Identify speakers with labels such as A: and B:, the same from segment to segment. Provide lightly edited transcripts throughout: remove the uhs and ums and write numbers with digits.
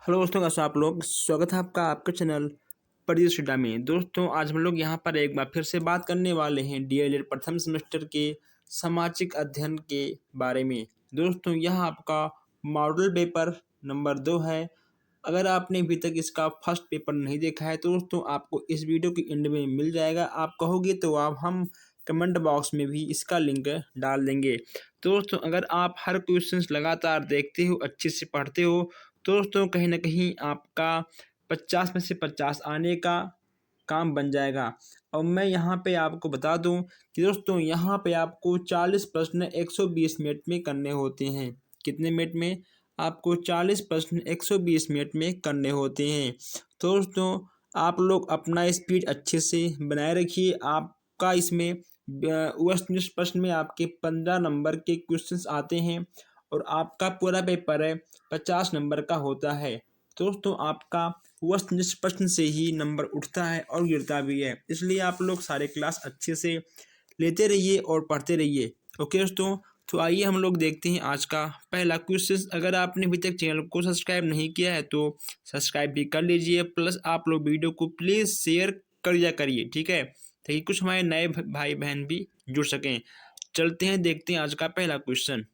A: Hello दोस्तों, कैसे हैं आप लोग। स्वागत है आपका आपके चैनल परिदृश्य अड्डा में। दोस्तों, आज हम लोग यहाँ पर एक बार फिर से बात करने वाले हैं डीएलएड प्रथम सेमेस्टर के सामाजिक अध्ययन के बारे में। दोस्तों, यह आपका मॉडल पेपर नंबर 2 है। अगर आपने अभी तक इसका फर्स्ट पेपर नहीं देखा है तो दोस्तों आपको इस वीडियो के एंड में मिल जाएगा। आप कहोगे तो आप हम कमेंट बॉक्स में भी इसका लिंक डाल देंगे। तो दोस्तों, अगर आप हर क्वेश्चंस लगातार देखते हो, अच्छे से पढ़ते हो, तो दोस्तों कहीं ना कहीं आपका 50 में से 50 आने का काम बन जाएगा। और मैं यहाँ पे आपको बता दूं कि दोस्तों यहाँ पे आपको 40 प्रश्न 120 मिनट में करने होते हैं। कितने मिनट में? आपको 40 प्रश्न 120 मिनट में करने होते हैं। तो दोस्तों आप लोग अपना स्पीड अच्छे से बनाए रखिए। आपका इसमें वस्तुनिष्ठ प्रश्न में आपके 15 नंबर के क्वेश्चंस आते हैं और आपका पूरा पेपर है 50 नंबर का होता है। तो दोस्तों आपका वस्तुनिष्ठ प्रश्न से ही नंबर उठता है और गिरता भी है, इसलिए आप लोग सारे क्लास अच्छे से लेते रहिए और पढ़ते रहिए। ओके दोस्तों, तो आइए हम लोग देखते हैं आज का पहला क्वेश्चन। अगर आपने अभी तक चैनल को सब्सक्राइब नहीं किया है तो सब्सक्राइब भी कर लीजिए, प्लस आप लोग वीडियो को प्लीज़ शेयर कर दिया करिए, ठीक है, ताकि कुछ हमारे नए भाई बहन भी जुड़ सकें। चलते हैं, देखते हैं आज का पहला क्वेश्चन।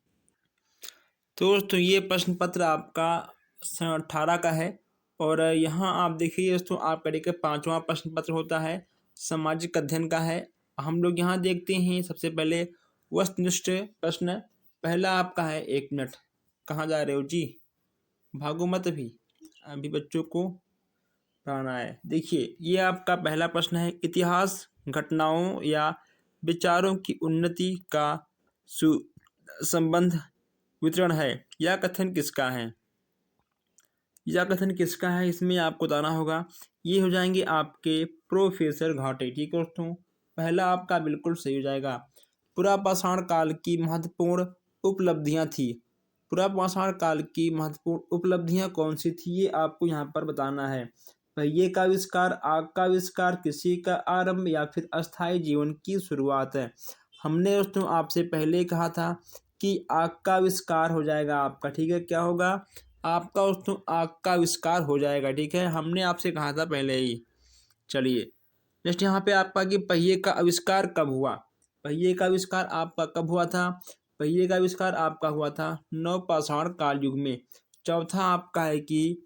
A: तो दोस्तों ये प्रश्न पत्र आपका सन 18 का है और यहाँ आप देखिए दोस्तों आपका देखिए 5वां प्रश्न पत्र होता है, सामाजिक अध्ययन का है। हम लोग यहाँ देखते हैं सबसे पहले वस्तुनिष्ठ प्रश्न। पहला आपका है, 1 मिनट, कहाँ जा रहे हो जी, भागो मत अभी बच्चों को पढ़ाना है। देखिए ये आपका पहला प्रश्न है, इतिहास घटनाओं या विचारों की उन्नति का संबंध वितरण है। यह कथन किसका है? यह कथन किसका है इसमें आपको बताना होगा। ये हो जाएंगे आपके प्रोफेसर घाटे, ठीक है दोस्तों। पहला आपका बिल्कुल सही हो जाएगा। पुरापाषाण काल की महत्वपूर्ण उपलब्धियां थी। पुरापाषाण काल की महत्वपूर्ण उपलब्धियां कौन सी थी, ये आपको यहाँ पर बताना है। पहिए का आविष्कार, आग का आविष्कार, कृषि का आरंभ या फिर अस्थायी जीवन की शुरुआत है। हमने दोस्तों आपसे पहले कहा था कि आग का आविष्कार हो जाएगा आपका, ठीक है। क्या होगा आपका दोस्तों? आग का आविष्कार हो जाएगा, ठीक है, हमने आपसे कहा था पहले ही। चलिए नेक्स्ट यहाँ पे आपका कि पहिए का आविष्कार कब हुआ। पहिए का आविष्कार आपका कब हुआ था? पहिए का आविष्कार आपका हुआ था नवपाषाण काल युग में। चौथा आपका है कि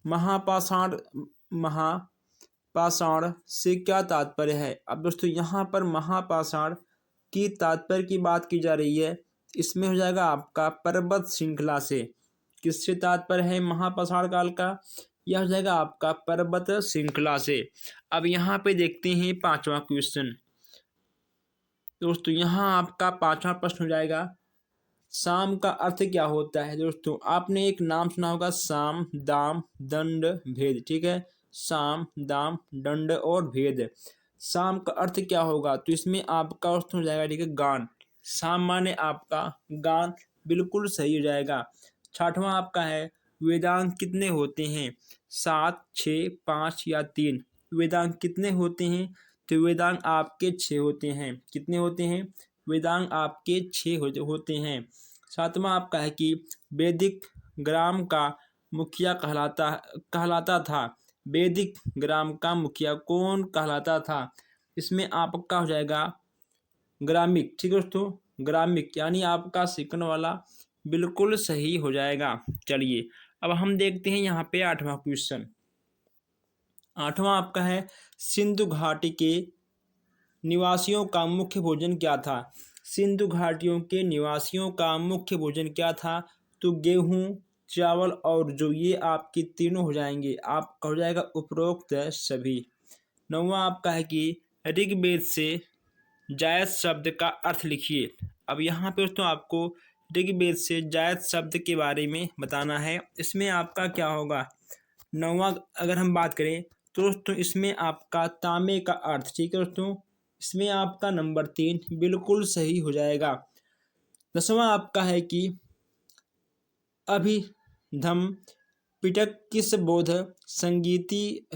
A: महापाषाण। महापाषाण से क्या तात्पर्य है? अब दोस्तों यहाँ पर महापाषाण की तात्पर्य की बात की जा रही है। इसमें हो जाएगा आपका पर्वत श्रृंखला से। किससे तात्पर्य है महापाषाण काल का? यह हो जाएगा आपका पर्वत श्रृंखला से। अब यहाँ पे देखते हैं 5वां क्वेश्चन। दोस्तों यहाँ आपका 5वां प्रश्न हो जाएगा, साम का अर्थ क्या होता है? दोस्तों आपने एक नाम सुना होगा, साम, दाम, दंड, भेद, ठीक है। साम, दाम, दंड और भेद। साम का अर्थ क्या होगा? तो इसमें आपका अर्थ हो जाएगा, ठीक है, गान। साम माने आपका गान, बिल्कुल सही हो जाएगा। 6वां आपका है, वेदांत कितने होते हैं? 7, 6, 5 या 3? वेदांत कितने होते हैं? तो वेदांत आपके 6 होते हैं। कितने होते हैं? वेदांग आपके 6 होते हैं। 7वां आपका है कि वैदिक ग्राम का मुखिया कहलाता था। वैदिक ग्राम का मुखिया कौन कहलाता था? इसमें आपका हो जाएगा ग्रामिक, ठीक है दोस्तों, ग्रामिक यानी आपका सेकंड वाला बिल्कुल सही हो जाएगा। चलिए अब हम देखते हैं यहाँ पे 8वां क्वेश्चन। 8वां आपका है, सिंधु घाटी के निवासियों का मुख्य भोजन क्या था? सिंधु घाटियों के निवासियों का मुख्य भोजन क्या था? तो गेहूं, चावल और जो, ये आपकी तीनों हो जाएंगे। आपका हो जाएगा उपरोक्त सभी। 9वां आपका है कि ऋग्वेद से जायज शब्द का अर्थ लिखिए। अब यहाँ पे दोस्तों आपको ऋग्वेद से जायज शब्द के बारे में बताना है। इसमें आपका क्या होगा? 9वां अगर हम बात करें तो दोस्तों इसमें आपका तांबे का अर्थ, ठीक है दोस्तों, इसमें आपका नंबर 3 बिल्कुल सही हो जाएगा। 10वां आपका है कि अभिधम पिटक किस बौद्ध संगीति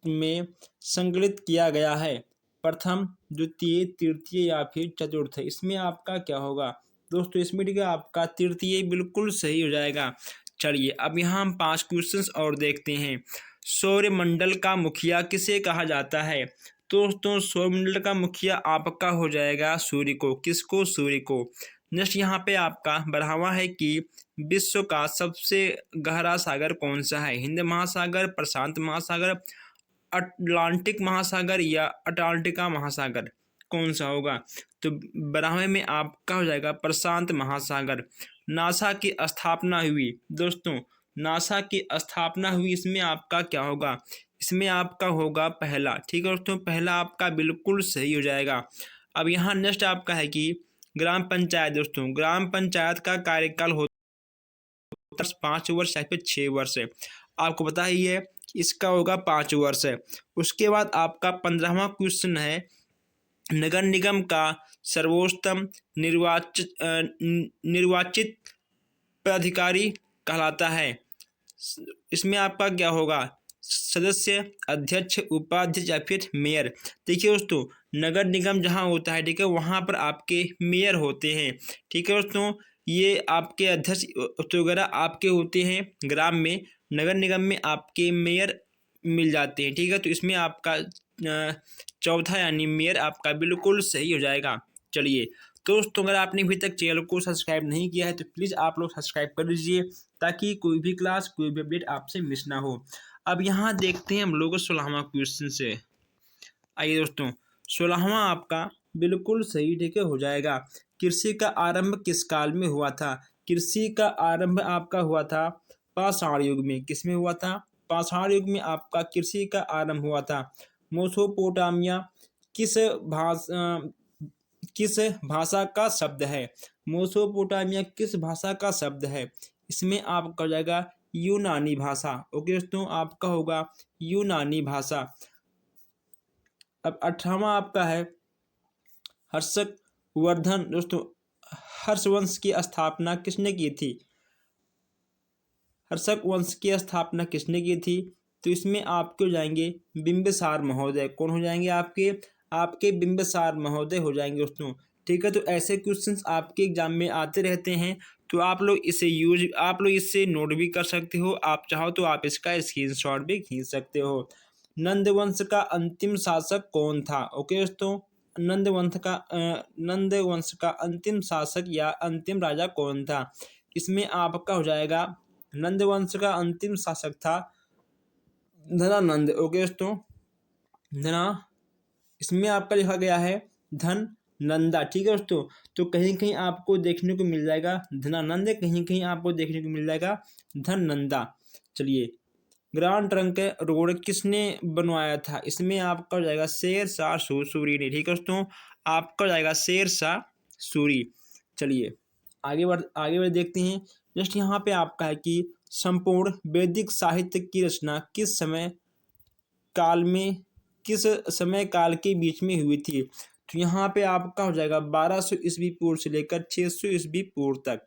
A: में संकलित किया गया है? प्रथम, द्वितीय, तृतीय या फिर चतुर्थ? इसमें आपका क्या होगा दोस्तों? इसमें ठीक है आपका तृतीय बिल्कुल सही हो जाएगा। चलिए अब यहाँ हम 5 क्वेश्चंस और देखते हैं। सौरमंडल का मुखिया किसे कहा जाता है? दोस्तों सौरमंडल का मुखिया आपका हो जाएगा सूर्य को। किसको? सूर्य को। नेक्स्ट यहाँ पे आपका बढ़ावा है कि विश्व का सबसे गहरा सागर कौन सा है? हिंद महासागर, प्रशांत महासागर, अटलांटिक महासागर या अटलांटिका महासागर, कौन सा होगा? तो बढ़ावे में आपका हो जाएगा प्रशांत महासागर। नासा की स्थापना हुई दोस्तों, नासा की स्थापना हुई, इसमें आपका क्या होगा? इसमें आपका होगा पहला। ठीक है दोस्तों, पहला आपका बिल्कुल सही हो जाएगा। अब यहाँ नेक्स्ट आपका है कि ग्राम पंचायत। दोस्तों ग्राम पंचायत का कार्यकाल होता है 5 वर्ष या फिर 6 वर्ष, आपको पता ही है कि इसका होगा 5 वर्ष। उसके बाद आपका 15वां क्वेश्चन है, नगर निगम का सर्वोत्तम निर्वाचित पदाधिकारी कहलाता है। इसमें आपका क्या होगा? सदस्य, अध्यक्ष, उपाध्यक्ष या फिर मेयर। देखिए दोस्तों नगर निगम जहाँ होता है, ठीक है, वहाँ पर आपके मेयर होते हैं। ठीक है दोस्तों, ये आपके अध्यक्ष वगैरह आपके होते हैं ग्राम में, नगर निगम में आपके मेयर मिल जाते हैं। ठीक है, तो इसमें आपका चौथा यानी मेयर आपका बिल्कुल सही हो जाएगा। चलिए दोस्तों, अगर आपने अभी तक चैनल को सब्सक्राइब नहीं किया है तो प्लीज़ आप लोग सब्सक्राइब कर लीजिए, ताकि कोई भी क्लास, कोई भी अपडेट आपसे मिस ना हो। अब यहाँ देखते हैं हम लोग 16वां क्वेश्चन से। आइए दोस्तों, 16वां आपका बिल्कुल सही, ठीक है, हो जाएगा। कृषि का आरंभ किस काल में हुआ था? कृषि का आरंभ आपका हुआ था पाषाण युग में। किस में हुआ था? पाषाण युग में आपका कृषि का आरंभ हुआ था। मेसोपोटामिया किस भाषा का शब्द है? मेसोपोटामिया किस भाषा का शब्द है? इसमें आपका हो जाएगा यूनानी भाषा। ओके दोस्तों, आपका होगा यूनानी भाषा। अब 18वां आपका है हर्षवर्धन। दोस्तों हर्षवंश की स्थापना किसने की थी? हर्षक वंश की स्थापना किसने की थी? तो इसमें आपके हो जाएंगे बिंबिसार महोदय। कौन हो जाएंगे? आपके बिंबिसार महोदय हो जाएंगे दोस्तों। ठीक है, तो ऐसे क्वेश्चंस आपके एग्जाम में आते रहते हैं, तो आप लोग इससे नोट भी कर सकते हो। आप चाहो तो आप इसका स्क्रीनशॉट भी खींच सकते हो। नंदवंश का अंतिम शासक कौन था? ओके दोस्तों, नंदवंश का अंतिम शासक या अंतिम राजा कौन था? इसमें आपका हो जाएगा नंदवंश का अंतिम शासक था धनानंद। ओके दोस्तों, इसमें आपका लिखा गया है धन नंदा। ठीक है दोस्तों, तो कहीं कहीं आपको देखने को मिल जाएगा धनानंद, कहीं कहीं आपको देखने को मिल जाएगा धन नंदा। चलिए, ग्रांड ट्रंक रोड किसने बनवाया था? इसमें आपका हो जाएगा शेरशाह सूरी ने। ठीक है दोस्तों, आपका हो जाएगा शेरशाह सूरी। चलिए आगे बढ़ देखते हैं। नेक्स्ट यहाँ पे आपका है कि संपूर्ण वैदिक साहित्य की रचना किस समय काल के बीच में हुई थी? तो यहाँ पे आपका हो जाएगा 1200 ईस्वी पूर्व से लेकर 600 ईस्वी पूर्व तक।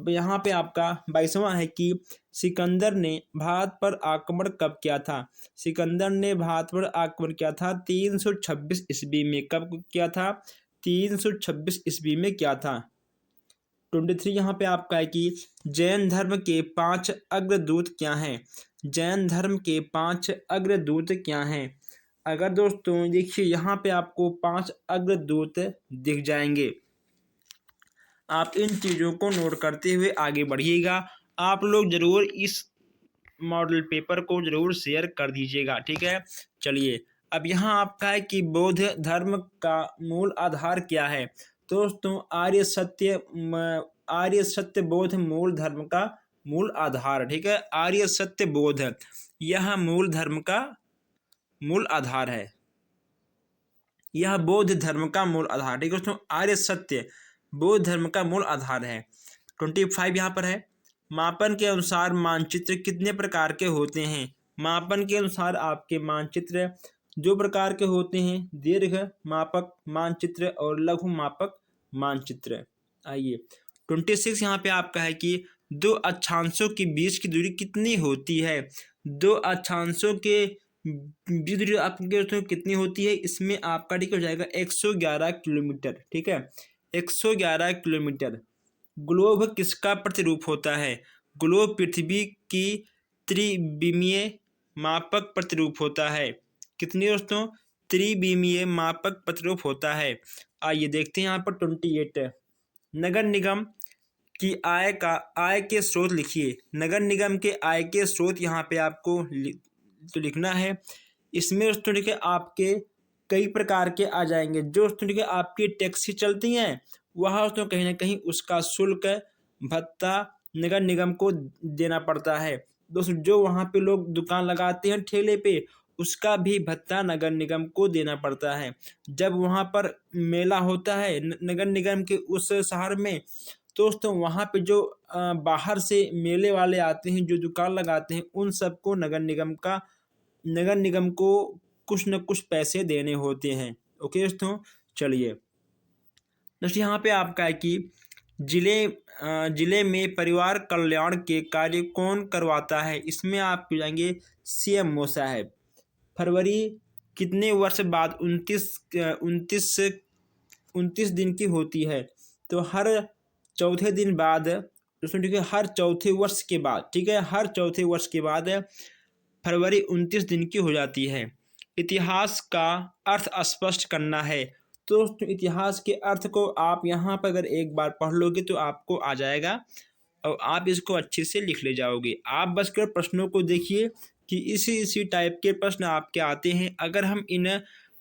A: यहाँ पे आपका 22वां है कि सिकंदर ने भारत पर आक्रमण कब किया था? सिकंदर ने भारत पर आक्रमण किया था 326 ईस्वी में। कब किया था? 326 ईस्वी में किया था। 23 यहाँ पे आपका है कि जैन धर्म के 5 अग्रदूत क्या हैं? जैन धर्म के 5 अग्रदूत क्या हैं? अगर दोस्तों देखिए यहाँ पे आपको 5 अग्रदूत दिख जाएंगे, आप इन चीज़ों को नोट करते हुए आगे बढ़िएगा। आप लोग जरूर इस मॉडल पेपर को जरूर शेयर कर दीजिएगा। ठीक है, चलिए अब यहाँ आपका है कि बौद्ध धर्म का मूल आधार क्या है? दोस्तों आर्य सत्य बोध मूल धर्म का मूल आधार। ठीक है, आर्य सत्य बोध यह मूल धर्म का मूल आधार है, यह बौद्ध धर्म का मूल आधार। ठीक है दोस्तों, आर्य सत्य बौद्ध धर्म का मूल आधार है। 25 यहाँ पर है, मापन के अनुसार मानचित्र कितने प्रकार के होते हैं? मापन के अनुसार आपके मानचित्र 2 प्रकार के होते हैं, दीर्घ मापक मानचित्र और लघु मापक मानचित्र। आइए 26 यहाँ पे आपका है कि 2 अक्षांशों के बीच की दूरी कितनी होती है? 2 अक्षांशों के बीच दूरी आपके कितनी होती है? इसमें आपका ठीक हो जाएगा 111 किलोमीटर। ठीक है, 111 किलोमीटर। ग्लोब किसका प्रतिरूप होता है? ग्लोब पृथ्वी की त्रिविमीय मापक प्रतिरूप होता है। कितनी दोस्तों? त्रिविमीय मापक प्रतिरूप होता है। आइए देखते हैं यहाँ पर 28 नगर निगम की आय के स्रोत लिखिए। नगर निगम के आय के स्रोत यहाँ पे आपको तो लिखना है। इसमें दोस्तों देखिए आपके कई प्रकार के आ जाएंगे। जो दोस्तों देखिए आपकी टैक्सी चलती हैं वहाँ दोस्तों कहीं ना कहीं उसका शुल्क भत्ता नगर निगम को देना पड़ता है। दोस्तों जो वहाँ पे लोग दुकान लगाते हैं ठेले पे, उसका भी भत्ता नगर निगम को देना पड़ता है। जब वहाँ पर मेला होता है नगर निगम के उस शहर में, दोस्तों वहाँ पे जो बाहर से मेले वाले आते हैं जो दुकान लगाते हैं, उन सबको नगर निगम को कुछ न कुछ पैसे देने होते हैं। ओके दोस्तों, चलिए दोस्तों यहाँ पे आपका है कि जिले में परिवार कल्याण के कार्य कौन करवाता है। इसमें आप जाएंगे CMO साहब। फरवरी कितने वर्ष बाद 29 दिन की होती है? तो हर चौथे दिन बाद दोस्तों ठीक है, हर चौथे वर्ष के बाद, ठीक है, हर चौथे वर्ष के बाद फरवरी 29 दिन की हो जाती है। इतिहास का अर्थ स्पष्ट करना है। तो दोस्तों इतिहास के अर्थ को आप यहाँ पर अगर एक बार पढ़ लोगे तो आपको आ जाएगा और आप इसको अच्छे से लिख ले जाओगे। आप बस कर प्रश्नों को देखिए कि इसी टाइप के प्रश्न आपके आते हैं। अगर हम इन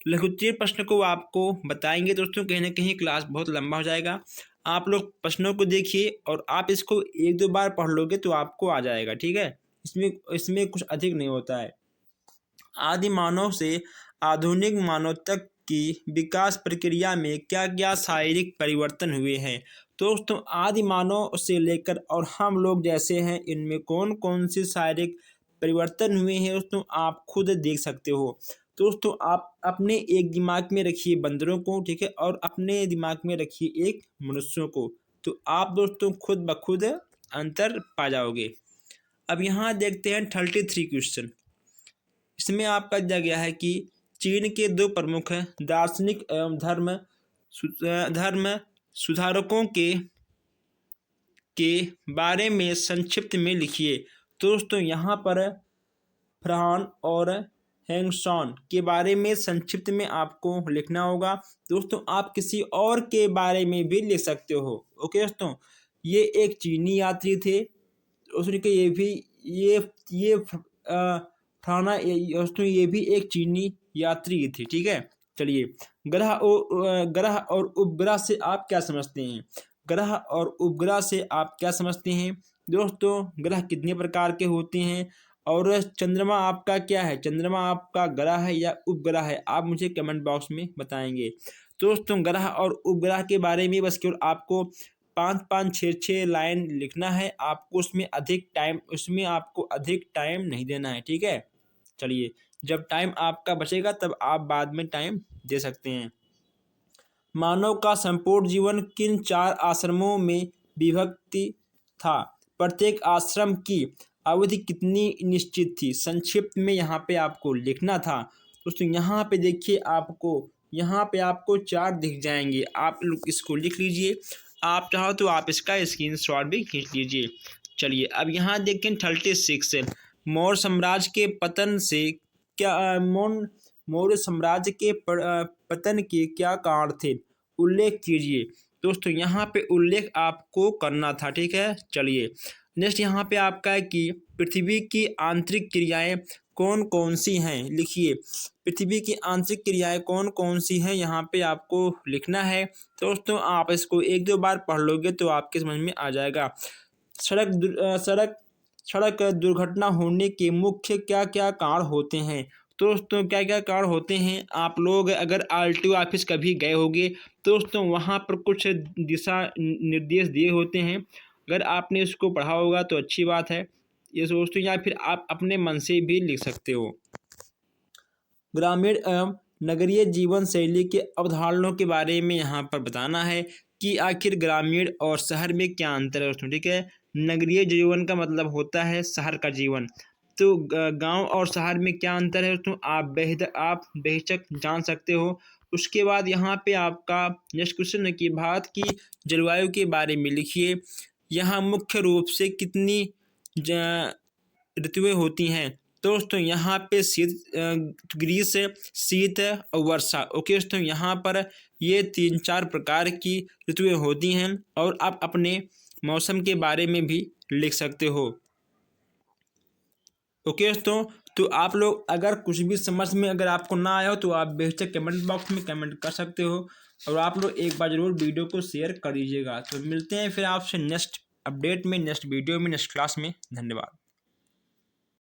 A: लघुत्तरीय प्रश्न को आपको बताएंगे दोस्तों कहीं ना कहीं क्लास बहुत लंबा हो जाएगा। आप लोग प्रश्नों को देखिए और आप इसको 1-2 बार पढ़ लोगे तो आपको आ जाएगा, ठीक है। इसमें कुछ अधिक नहीं होता है। आदि मानव से आधुनिक मानव तक की विकास प्रक्रिया में क्या क्या शारीरिक परिवर्तन हुए हैं। दोस्तों आदि मानव से लेकर और हम लोग जैसे हैं, इनमें कौन कौन से शारीरिक परिवर्तन हुए हैं दोस्तों आप खुद देख सकते हो। दोस्तों आप अपने एक दिमाग में रखिए बंदरों को, ठीक है, और अपने दिमाग में रखिए एक मनुष्यों को, तो आप दोस्तों खुद ब खुद अंतर पा जाओगे। अब यहाँ देखते हैं 33 क्वेश्चन। इसमें आपका दिया गया है कि चीन के 2 प्रमुख दार्शनिक एवं धर्म सुधारकों के बारे में संक्षिप्त में लिखिए। तो दोस्तों यहाँ पर फ्रान और हैंगसॉन के बारे में संक्षिप्त में आपको लिखना होगा। दोस्तों आप किसी और के बारे में भी लिख सकते हो। ओके दोस्तों, ये एक चीनी यात्री थे। उसने के ये फ्राना दोस्तों ये भी एक चीनी यात्री थी, ठीक है। चलिए ग्रह और उपग्रह से आप क्या समझते हैं? ग्रह और उपग्रह से आप क्या समझते हैं? दोस्तों ग्रह कितने प्रकार के होते हैं और चंद्रमा आपका क्या है? चंद्रमा आपका ग्रह है या उपग्रह है? आप मुझे कमेंट बॉक्स में बताएंगे। दोस्तों ग्रह और उपग्रह के बारे में बस केवल आपको 5-5, 6-6 लाइन लिखना है। आपको उसमें आपको अधिक टाइम नहीं देना है, ठीक है। चलिए जब टाइम आपका बचेगा तब आप बाद में टाइम दे सकते हैं। मानव का संपूर्ण जीवन किन 4 आश्रमों में विभक्ति था? प्रत्येक आश्रम की अवधि कितनी निश्चित थी? संक्षिप्त में यहाँ पे आपको लिखना था। दोस्तों यहाँ पे देखिए यहाँ पे आपको 4 दिख जाएंगे, आप लोग इसको लिख लीजिए। आप चाहो तो आप इसका स्क्रीनशॉट भी खींच लीजिए। चलिए अब यहाँ देखें 36 मौर्य साम्राज्य के पतन से क्या मौर्य साम्राज्य के पतन के क्या कारण थे? उल्लेख कीजिए। दोस्तों यहाँ पे उल्लेख आपको करना था, ठीक है। चलिए नेक्स्ट यहाँ पे आपका है कि पृथ्वी की आंतरिक क्रियाएं कौन कौन सी हैं? लिखिए पृथ्वी की आंतरिक क्रियाएं कौन कौन सी हैं, यहाँ पे आपको लिखना है। दोस्तों आप इसको 1-2 बार पढ़ लोगे तो आपके समझ में आ जाएगा। सड़क दुर्घटना होने के मुख्य क्या क्या कारण होते हैं? दोस्तों क्या क्या कारण होते हैं? आप लोग अगर RTO ऑफिस कभी गए होंगे दोस्तों, वहाँ पर कुछ दिशा निर्देश दिए होते हैं। अगर आपने इसको पढ़ा होगा तो अच्छी बात है ये दोस्तों, या फिर आप अपने मन से भी लिख सकते हो। ग्रामीण एवं नगरीय जीवन शैली के अवधारणाओं के बारे में यहाँ पर बताना है कि आखिर ग्रामीण और शहर में क्या अंतर है दोस्तों, ठीक है। नगरीय जीवन का मतलब होता है शहर का जीवन, तो गांव और शहर में क्या अंतर है दोस्तों आप बेहिचक जान सकते हो। उसके बाद यहाँ पे आपका नेक्स्ट क्वेश्चन है कि भारत की जलवायु के बारे में लिखिए। यहाँ मुख्य रूप से कितनी ऋतुएं होती हैं। तो दोस्तों यहाँ पे ग्रीष्म, शीत और वर्षा। ओके दोस्तों, यहाँ पर ये 3-4 प्रकार की ऋतुएं होती हैं और आप अपने मौसम के बारे में भी लिख सकते हो। ओके दोस्तों, तो आप लोग अगर कुछ भी समझ में अगर आपको ना आया हो तो आप बेशक कमेंट बॉक्स में कमेंट कर सकते हो और आप लोग एक बार ज़रूर वीडियो को शेयर कर दीजिएगा। तो मिलते हैं फिर आपसे नेक्स्ट अपडेट में, नेक्स्ट वीडियो में, नेक्स्ट क्लास में। धन्यवाद।